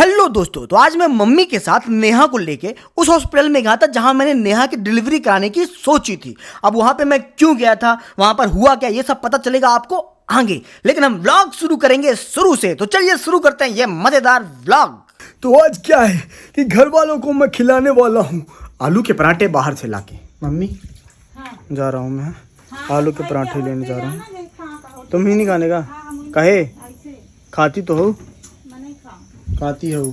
Hello दोस्तों, तो आज मैं मम्मी के साथ नेहा को लेके उस हॉस्पिटल में गया था जहां मैंने नेहा की डिलीवरी कराने की सोची थी। अब वहां पे मैं क्यों गया था, वहां पर हुआ क्या, ये सब पता चलेगा आपको आगे। लेकिन हम व्लॉग शुरू करेंगे शुरू से, तो चलिए शुरू करते हैं ये मजेदार व्लॉग। तो आज क्या है कि घर वालों को मैं खिलाने वाला हूँ आलू के पराठे बाहर से लाके। मम्मी जा रहा हूँ मैं, आलू के पराठे लेने जा रहा हूँ। तुम ही नहीं खाने का कहे, खाती तो हो, खाती हो।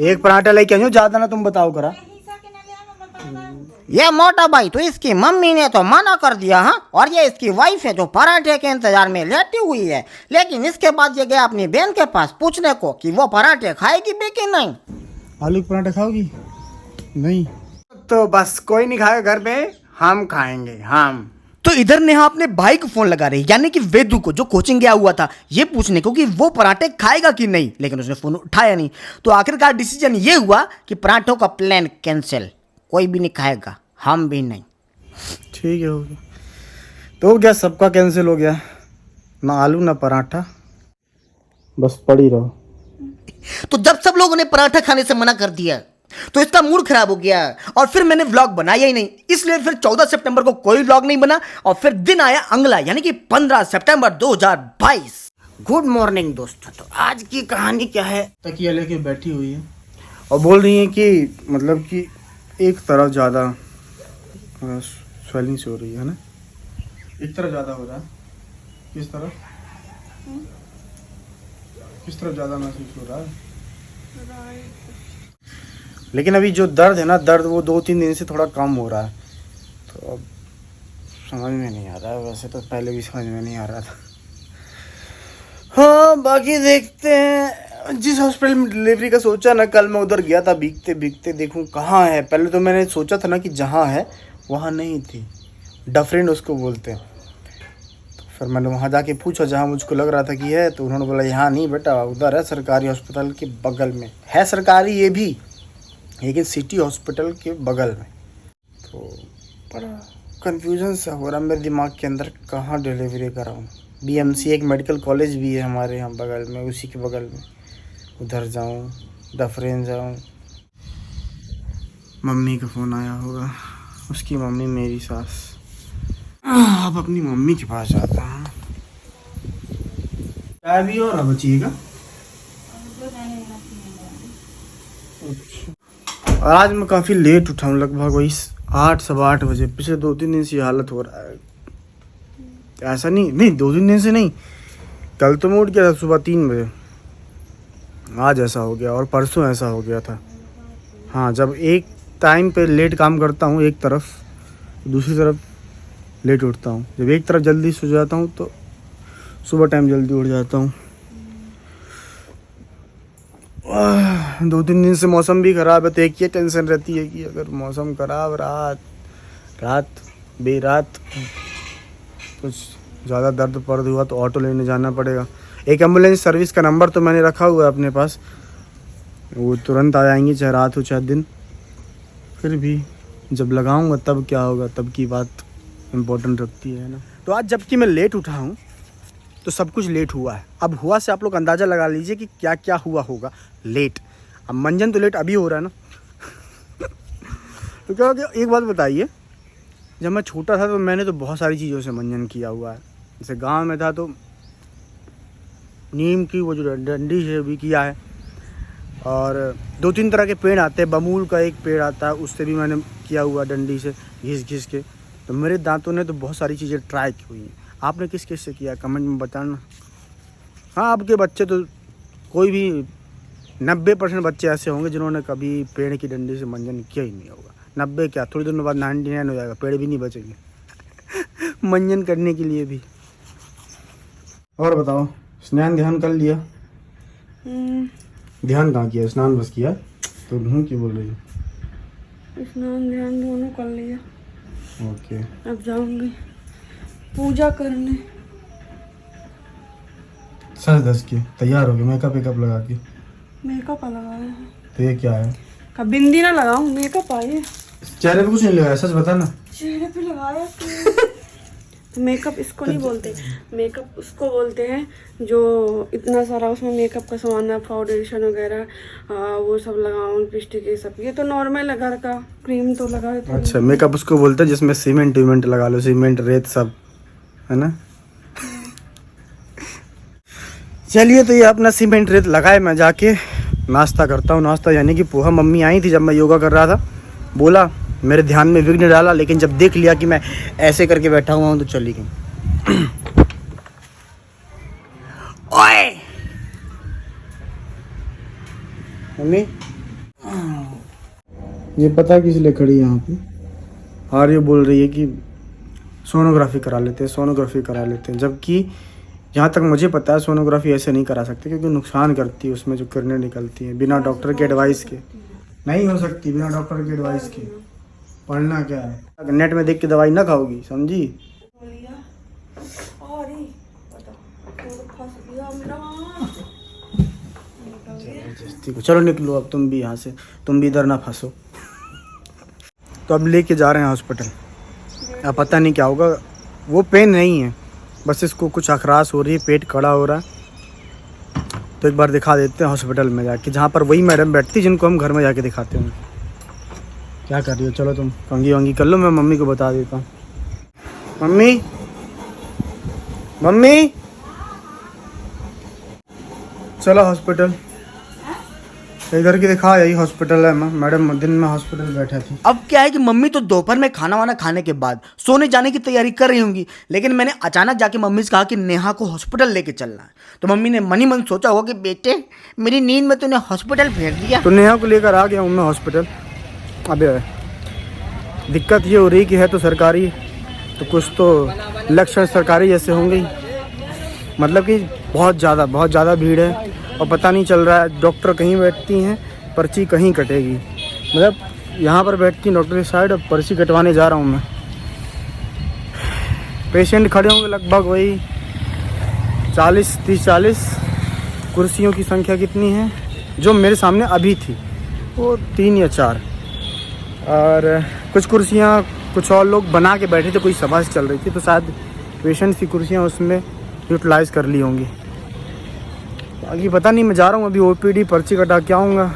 एक पराठा लेके आयो, ज्यादा ना तुम बताओ करा। ये मोटा भाई तो इसकी मम्मी ने तो मना कर दिया, हाँ। और ये इसकी वाइफ है जो पराठे के इंतजार में लेटी हुई है। लेकिन इसके बाद ये गया अपनी बहन के पास पूछने को कि वो पराठे खाएगी भी कि नहीं। आलू के पराठे खाओगी? नहीं तो बस कोई नहीं खाएगा घर पे, हम खाएंगे हम। तो इधर नेहा अपने भाई को फोन लगा रही, यानी कि वेदू को, जो कोचिंग गया हुआ था, ये पूछने को कि वो पराठे खाएगा कि नहीं। लेकिन उसने फोन उठाया नहीं। तो आखिरकार डिसीजन ये हुआ कि पराठों का प्लान कैंसिल, कोई भी नहीं खाएगा, हम भी नहीं। ठीक है, हो गया तो क्या, सबका कैंसिल हो गया। ना आलू ना पराठा, बस पड़ी रहो। तो जब सब लोगों ने पराठा खाने से मना कर दिया तो इसका मूड खराब हो गया और फिर मैंने व्लॉग बनाया ही नहीं। इसलिए फिर 14 सितंबर को कोई व्लॉग नहीं बना और फिर दिन आया अगला, यानी कि 15 सितंबर 2022। गुड मॉर्निंग दोस्तों। तो आज की कहानी क्या है? तकिया लेके बैठी हुई है और बोल रही है कि मतलब कि एक तरफ ज़्यादा स्वेलिंग से हो रही है ना, एक तरफ ज़्यादा हो रहा है। किस तरफ, किस तरफ ज़्यादा महसूस हो रहा है? लेकिन अभी जो दर्द है ना, दर्द वो 2-3 दिन से थोड़ा कम हो रहा है। तो अब समझ में नहीं आ रहा है, वैसे तो पहले भी समझ में नहीं आ रहा था। हाँ, बाकी देखते हैं। जिस हॉस्पिटल में डिलीवरी का सोचा ना, कल मैं उधर गया था, भीगते भीगते देखूं कहाँ है। पहले तो मैंने सोचा था ना कि जहाँ है वहाँ नहीं थी, डिफरेंट उसको बोलते हैं। तो फिर मैंने वहाँ जाके पूछा जहाँ मुझको लग रहा था कि है, तो उन्होंने बोला यहाँ नहीं बेटा, उधर है, सरकारी हॉस्पिटल के बगल में है। सरकारी ये भी, लेकिन सिटी हॉस्पिटल के बगल में। तो बड़ा कन्फ्यूजन सा हो रहा मेरे दिमाग के अंदर, कहाँ डिलीवरी कराऊँ। बीएमसी एक मेडिकल कॉलेज भी है हमारे यहाँ बगल में, उसी के बगल में। उधर जाऊँ, डफरेन जाऊँ। मम्मी का फ़ोन आया होगा, उसकी मम्मी मेरी सास। अब अपनी मम्मी के पास जाता हूँ। चाय भी और बचिएगा। और आज मैं काफ़ी लेट उठा हूँ, लगभग वही 8 सवा 8 बजे। पिछले 2-3 दिन से ये हालत हो रहा है। ऐसा नहीं 2-3 दिन से नहीं, कल तो मैं उठ गया था सुबह 3 बजे। आज ऐसा हो गया और परसों ऐसा हो गया था। हाँ, जब एक टाइम पे लेट काम करता हूँ एक तरफ, दूसरी तरफ लेट उठता हूँ। जब एक तरफ जल्दी सो जाता हूँ तो सुबह टाइम जल्दी उठ जाता हूँ। 2-3 दिन से मौसम भी ख़राब है, तो एक ये टेंशन रहती है कि अगर मौसम ख़राब, रात बेरात कुछ ज़्यादा दर्द पर्द हुआ तो ऑटो लेने जाना पड़ेगा। एक एम्बुलेंस सर्विस का नंबर तो मैंने रखा हुआ है अपने पास, वो तुरंत आ जाएंगी, चाहे रात हो चाहे दिन। फिर भी जब लगाऊंगा तब क्या होगा, तब की बात इम्पोर्टेंट रखती है ना। तो आज जबकि मैं लेट उठा हूँ तो सब कुछ लेट हुआ है। अब हुआ से आप लोग अंदाज़ा लगा लीजिए कि क्या क्या हुआ होगा लेट। अब मंजन तो लेट अभी हो रहा है ना। तो क्या हो गया, एक बात बताइए, जब मैं छोटा था तो मैंने तो बहुत सारी चीज़ों से मंजन किया हुआ है। जैसे गांव में था तो नीम की वो जो डंडी से भी किया है, और 2-3 तरह के पेड़ आते हैं। बमूल का एक पेड़ आता है, उससे भी मैंने किया हुआ डंडी से घिस घिस के। तो मेरे दांतों ने तो बहुत सारी चीज़ें ट्राई की हुई हैं। आपने किस किस से किया, कमेंट में बताना। हाँ, आपके बच्चे तो कोई भी 90% बच्चे ऐसे होंगे जिन्होंने कभी पेड़ की डंडी से मंजन किया ही नहीं होगा। 90 क्या, थोड़ी देर बाद 99 हो जाएगा, पेड़ भी नहीं बचेंगे मंजन करने के लिए भी। और बताओ, स्नान ध्यान कर लिया? ध्यान कहाँ किया, स्नान बस किया तो ढूंढ क्यों बोल रही हो? स्नान ध्यान दोनों कर लिया। ओके, अब जाऊंगी पूजा करने। सच दस के तैयार हो गए, मेकअप वेकअप लगा के? मेकअप लगाया है। तो ये क्या है? कब बिंदी ना लगाऊं, मेकअप आए। चेहरे पे कुछ नहीं लगाया, सच बता ना। चेहरे पे लगाया मेकअप इसको नहीं बोलते, मेकअप उसको बोलते हैं जो इतना सारा उसमें मेकअप का सामान है, फाउंडेशन वगैरह वो सब लगाओ, लिपस्टिक ये सब। ये तो नॉर्मल है, घर का क्रीम तो लगा देते हैं। अच्छा, मेकअप उसको बोलते हैं जिसमें सीमेंट वीमेंट लगा लो, सीमेंट रेत सब, है ना। चलिए, तो ये अपना सीमेंट रेत लगाए, मैं जाके नाश्ता करता हूँ। नाश्ता यानी कि पोहा। मम्मी आई थी जब मैं योगा कर रहा था, बोला, मेरे ध्यान में विघ्न डाला, लेकिन जब देख लिया कि मैं ऐसे करके बैठा हुआ हूँ तो चली गई। ओए मम्मी, ये पता किस लिए खड़ी है यहाँ पे? और ये बोल रही है कि सोनोग्राफी करा लेते हैं, सोनोग्राफी करा लेते हैं, जबकि जहाँ तक मुझे पता है सोनोग्राफी ऐसे नहीं करा सकते क्योंकि नुकसान करती है, उसमें जो किरणें निकलती हैं बिना डॉक्टर के एडवाइस के नहीं हो सकती, बिना डॉक्टर के एडवाइस के। पढ़ना क्या है, नेट में देख के दवाई ना खाओगी, समझी। चलो निकलो अब तुम भी यहाँ से, तुम भी इधर ना फंसो। तो अब लेके जा रहे हैं हॉस्पिटल। अब पता नहीं क्या होगा, वो पेन नहीं है, बस इसको कुछ अखरास हो रही है, पेट कड़ा हो रहा है। तो एक बार दिखा देते हैं हॉस्पिटल में जाके, जहाँ पर वही मैडम बैठती जिनको हम घर में जाके दिखाते हैं। क्या कर रही हो? चलो तुम कंगी वंगी कर लो, मैं मम्मी को बता देता हूँ। मम्मी, मम्मी, चलो हॉस्पिटल। इधर की दिखा, यही हॉस्पिटल है। मैडम दिन में हॉस्पिटल बैठा थी। अब क्या है कि मम्मी तो दोपहर में खाना वाना खाने के बाद सोने जाने की तैयारी कर रही होंगी, लेकिन मैंने अचानक जाके मम्मी से कहा कि नेहा को हॉस्पिटल लेके चलना है। तो मम्मी ने मन ही मन सोचा होगा कि बेटे मेरी नींद में तूने हॉस्पिटल भेज दिया। तो नेहा को लेकर आ गया हूँ मैं हॉस्पिटल। अबे दिक्कत ये हो रही कि है तो सरकारी, तो कुछ तो लक्षण सरकारी जैसे होंगे ही, मतलब कि बहुत ज़्यादा भीड़ है और पता नहीं चल रहा है। डॉक्टर कहीं बैठती हैं, पर्ची कहीं कटेगी, मतलब यहाँ पर बैठती हैं डॉक्टर की साइड, और पर्ची कटवाने जा रहा हूँ मैं। पेशेंट खड़े होंगे लगभग वही 40 कुर्सियों की संख्या कितनी है जो मेरे सामने अभी थी, वो 3 या 4, और कुछ कुर्सियाँ कुछ और लोग बना के बैठे थे, कोई सभा चल रही थी, तो शायद पेशेंट की कुर्सियाँ उसमें यूटिलाइज़ कर ली होंगी। बाकी पता नहीं, मैं जा रहा हूँ अभी ओपीडी, पर्ची कटा के आऊँगा।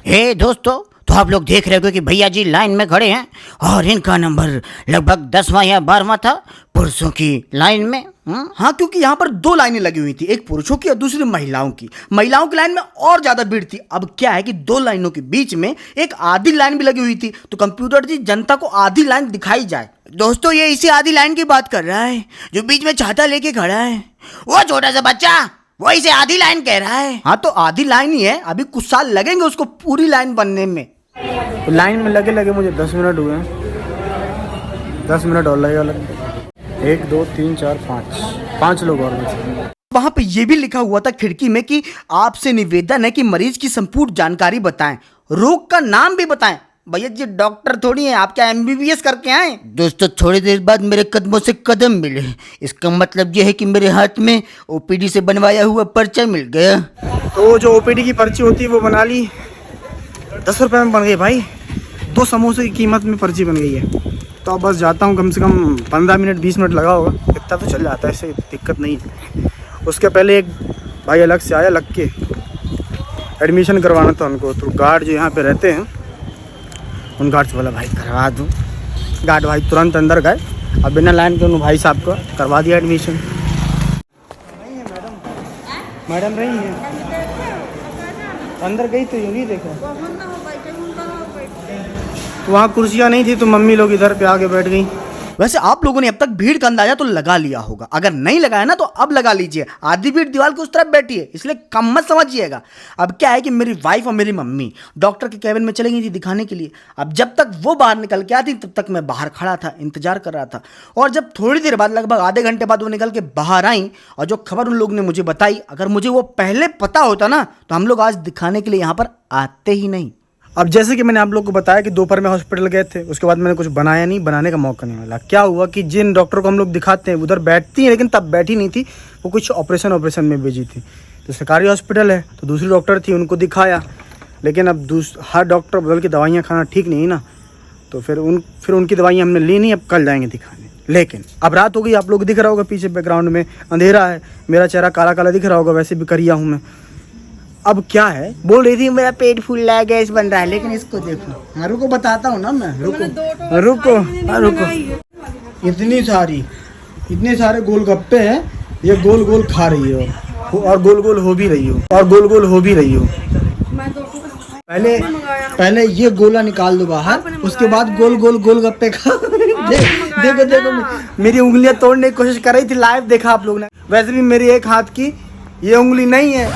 हे दोस्तों, तो आप लोग देख रहे हो कि भैया जी लाइन में खड़े हैं और इनका नंबर लगभग 10वां या 12वां था पुरुषों की लाइन में। हाँ, क्योंकि यहाँ पर 2 लाइनें लगी हुई थी, एक पुरुषों की और दूसरी महिलाओं की। महिलाओं की लाइन में और ज्यादा भीड़ थी। अब क्या है कि 2 लाइनों के बीच में एक आधी लाइन भी लगी हुई थी, तो कंप्यूटर जी जनता को आधी लाइन दिखाई जाए। दोस्तों, ये इसी आधी लाइन की बात कर रहा है जो बीच में छाता लेके खड़ा है, वो छोटा सा बच्चा, वो इसे आधी लाइन कह रहा है। हाँ, तो आधी लाइन ही है, अभी कुछ साल लगेंगे उसको पूरी लाइन बनने में। तो लाइन में लगे मुझे 10 मिनट हुए हैं, 10 मिनट और लगेगा। 1 2 3 4 5 लोग और बचे। वहां पे ये भी लिखा हुआ था खिड़की में कि आपसे निवेदन है कि मरीज की संपूर्ण जानकारी बताएं, रोग का नाम भी बताएं। भैया जी डॉक्टर थोड़ी है, आप क्या MBBS करके आए? दोस्तों, थोड़ी देर बाद मेरे कदमों से कदम मिले, इसका मतलब यह है कि मेरे हाथ में ओपीडी से बनवाया हुआ पर्चा मिल गया। तो जो ओपीडी की पर्ची होती है वो बना ली, 10 रुपये में बन गई भाई, 2 समोसे की कीमत में पर्ची बन गई है। तो अब बस जाता हूँ, कम से कम 15 मिनट 20 मिनट लगा होगा, इतना तो चल जाता है, ऐसे दिक्कत नहीं है। उसके पहले एक भाई अलग से आया, लग के एडमिशन करवाना था उनको, तो गार्ड जो यहाँ पे रहते हैं उन गार्ड से बोला भाई करवा दूँ। गार्ड भाई तुरंत अंदर गए, अब बिना लाइन के उन भाई साहब को करवा दिया एडमिशन। मैडम रही है अंदर, गई तो यूँ नहीं देखा, तो वहाँ कुर्सियाँ नहीं थी तो मम्मी लोग इधर पे आके बैठ गई। वैसे आप लोगों ने अब तक भीड़ का अंदाजा तो लगा लिया होगा, अगर नहीं लगाया ना तो अब लगा लीजिए। आधी भीड़ दीवार के उस तरफ बैठी है, इसलिए कम मत समझिएगा। अब क्या है कि मेरी वाइफ और मेरी मम्मी डॉक्टर के कैबिन में चली गई थी दिखाने के लिए। अब जब तक वो बाहर निकल के आती तब तक मैं बाहर खड़ा था, इंतजार कर रहा था। और जब थोड़ी देर बाद, लगभग आधे घंटे बाद वो निकल के बाहर आई, और जो खबर उन लोग ने मुझे बताई, अगर मुझे वो पहले पता होता ना तो हम लोग आज दिखाने के लिए यहाँ पर आते ही नहीं। अब जैसे कि मैंने आप लोग को बताया कि दोपहर में हॉस्पिटल गए थे, उसके बाद मैंने कुछ बनाया नहीं, बनाने का मौका नहीं मिला। क्या हुआ कि जिन डॉक्टर को हम लोग दिखाते हैं उधर बैठती हैं, लेकिन तब बैठी नहीं थी, वो कुछ ऑपरेशन में बिजी थी। तो सरकारी हॉस्पिटल है तो दूसरी डॉक्टर थी, उनको दिखाया, लेकिन अब हर डॉक्टर बदल के दवाइयाँ खाना ठीक नहीं ना, तो फिर उनकी दवाइयाँ हमने ली नहीं, अब कल जाएंगे दिखाने। लेकिन अब रात हो गई, आप लोग दिख रहा होगा पीछे बैकग्राउंड में अंधेरा है, मेरा चेहरा काला काला दिख रहा होगा, वैसे भी करिया हूँ मैं। अब क्या है, बोल रही थी मेरा पेट फूल रहा है, गैस बन रहा है, लेकिन इसको देखो। हाँ रुको, बताता हूँ ना मैं, रुको रुको, हाँ रुको। इतनी सारे गोलगप्पे हैं, ये गोल गोल खा रही हो और गोल गोल हो भी रही हो, और गोल गोल हो भी रही हो। मैं दो को पहले ये गोला निकाल दो बाहर, उसके बाद गोल गोल गोलगप्पे खा। देखो देखो, मेरी उंगलियां तोड़ने की कोशिश कर रही थी, लाइव देखा आप लोग ने। वैसे भी मेरी एक हाथ की ये उंगली नहीं है,